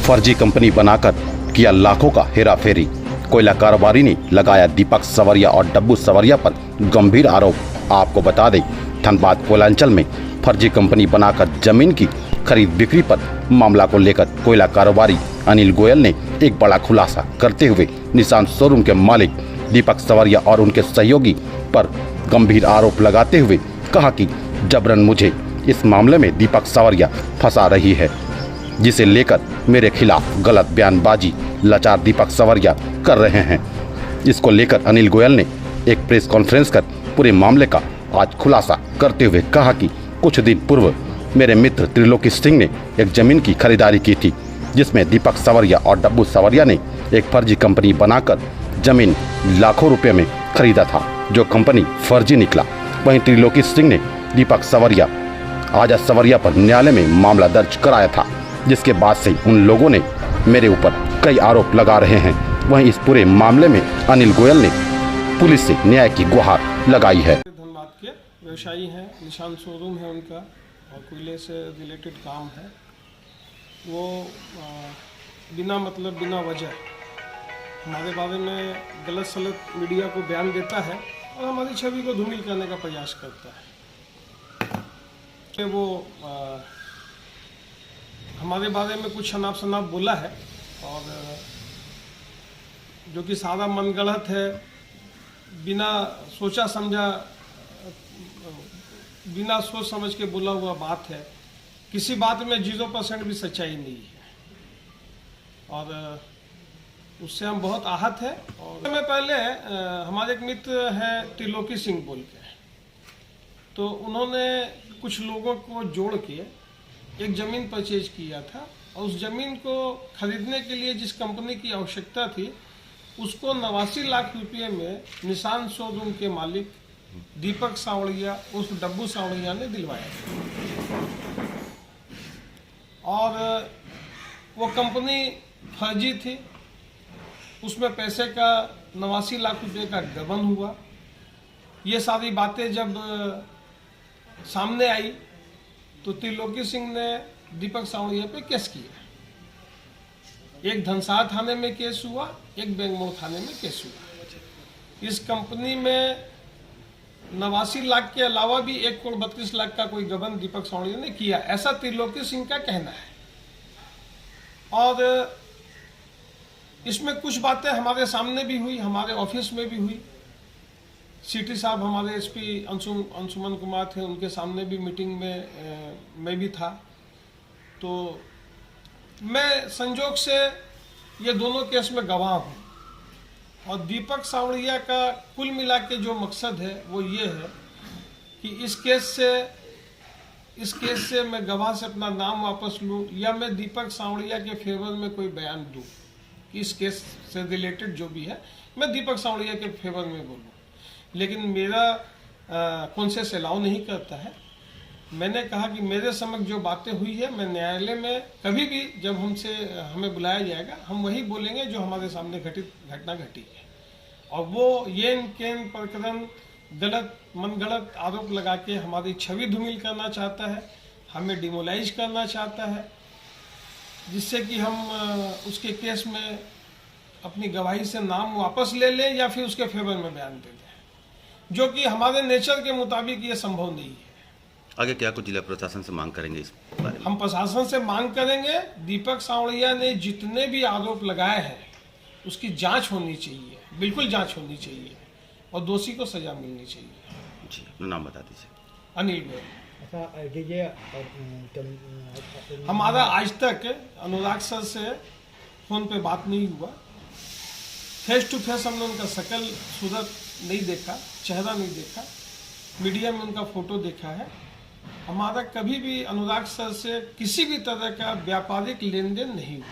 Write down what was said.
फर्जी कंपनी बनाकर किया लाखों का हेरा फेरी। कोयला कारोबारी ने लगाया दीपक सवरिया और डब्बू सवरिया पर गंभीर आरोप। आपको बता दें, धनबाद कोयलांचल में फर्जी कंपनी बनाकर जमीन की खरीद बिक्री पर मामला को लेकर कोयला कारोबारी अनिल गोयल ने एक बड़ा खुलासा करते हुए निशान शोरूम के मालिक दीपक सवरिया और उनके सहयोगी पर गंभीर आरोप लगाते हुए कहा कि जबरन मुझे इस मामले में दीपक सवरिया फंसा रही है, जिसे लेकर मेरे खिलाफ गलत बयानबाजी लाचार दीपक सवरिया कर रहे हैं। इसको लेकर अनिल गोयल ने एक प्रेस कॉन्फ्रेंस कर पूरे मामले का आज खुलासा करते हुए कहा कि कुछ दिन पूर्व मेरे मित्र त्रिलोकी सिंह ने एक जमीन की खरीदारी की थी, जिसमें दीपक सवरिया और डब्बू सवरिया ने एक फर्जी कंपनी बनाकर जमीन लाखों रुपए में खरीदा था, जो कंपनी फर्जी निकला। वहीं त्रिलोकी सिंह ने दीपक सवरिया आजाद सवरिया पर न्यायालय में मामला दर्ज कराया था, जिसके बाद से उन लोगों ने मेरे ऊपर कई आरोप लगा रहे हैं। वहीं इस पूरे मामले में अनिल गोयल ने पुलिस से न्याय की गुहार लगाई है। धनबाद के व्यवसायी हैं, निशान शोरूम है उनका और कोयले से रिलेटेड काम है। वो बिना मतलब बिना वजह हमारे बारे में गलत सलत मीडिया को बयान देता है और हमारी छवि को धूमिल करने का प्रयास करता है। वो हमारे बारे में कुछ अनाप शनाप बोला है और जो कि सारा मनगढ़ंत है, बिना सोचा समझा, बिना सोच समझ के बोला हुआ बात है। किसी बात में 0% भी सच्चाई नहीं है और उससे हम बहुत आहत हैं। और मैं पहले हमारे एक मित्र हैं त्रिलोकी सिंह बोल के, तो उन्होंने कुछ लोगों को जोड़ के एक ज़मीन परचेज किया था और उस ज़मीन को खरीदने के लिए जिस कंपनी की आवश्यकता थी उसको 89 लाख रुपये में निशान शोरूम के मालिक दीपक सावड़िया उस डब्बू सावड़िया ने दिलवाया और वो कंपनी फर्जी थी। उसमें पैसे का 89 लाख रुपये का गबन हुआ। ये सारी बातें जब सामने आई तो त्रिलोकी सिंह ने दीपक सावड़िया पे केस किया। एक धनसार थाने में केस हुआ, एक बेंगमोड़ थाने में केस हुआ। इस कंपनी में 89 लाख के अलावा भी 1 करोड़ 32 लाख का कोई गबन दीपक सावड़िया ने किया, ऐसा त्रिलोकी सिंह का कहना है। और इसमें कुछ बातें हमारे सामने भी हुई, हमारे ऑफिस में भी हुई। सिटी साहब हमारे एसपी अंशुमन कुमार थे, उनके सामने भी मीटिंग में मैं भी था। तो मैं संजोग से ये दोनों केस में गवाह हूँ और दीपक सावड़िया का कुल मिला के जो मकसद है वो ये है कि इस केस से मैं गवाह से अपना नाम वापस लूँ या मैं दीपक सावड़िया के फेवर में कोई बयान दूँ कि इस केस से रिलेटेड जो भी है मैं दीपक सावड़िया के फेवर में बोलूँ। लेकिन मेरा कॉन्शियस अलाउ नहीं करता है। मैंने कहा कि मेरे समक्ष जो बातें हुई है मैं न्यायालय में कभी भी जब हमें बुलाया जाएगा हम वही बोलेंगे जो हमारे सामने घटना घटी है। और वो ये केन प्रकरण गलत मनगढ़ंत आरोप लगा के हमारी छवि धूमिल करना चाहता है, हमें डिमोलाइज करना चाहता है, जिससे कि हम उसके केस में अपनी गवाही से नाम वापस ले लें या फिर उसके फेवर में बयान दे दें, जो कि हमारे नेचर के मुताबिक ये संभव नहीं है। आगे क्या कुछ जिला प्रशासन से मांग करेंगे इस बारे में? हम प्रशासन से मांग करेंगे, दीपक सावड़िया ने जितने भी आरोप लगाए हैं उसकी जांच होनी चाहिए, बिल्कुल जांच होनी चाहिए और दोषी को सजा मिलनी चाहिए। जी, अपना नाम बता दीजिए। अनिल गोयल। हमारा आज तक अनुराग सर से फोन पे बात नहीं हुआ, फेस टू फेस हमने उनका शकल सूरत नहीं देखा, चेहरा नहीं देखा, मीडिया में उनका फोटो देखा है। हमारा कभी भी अनुराग सर से किसी भी तरह का व्यापारिक लेन देन नहीं हुआ।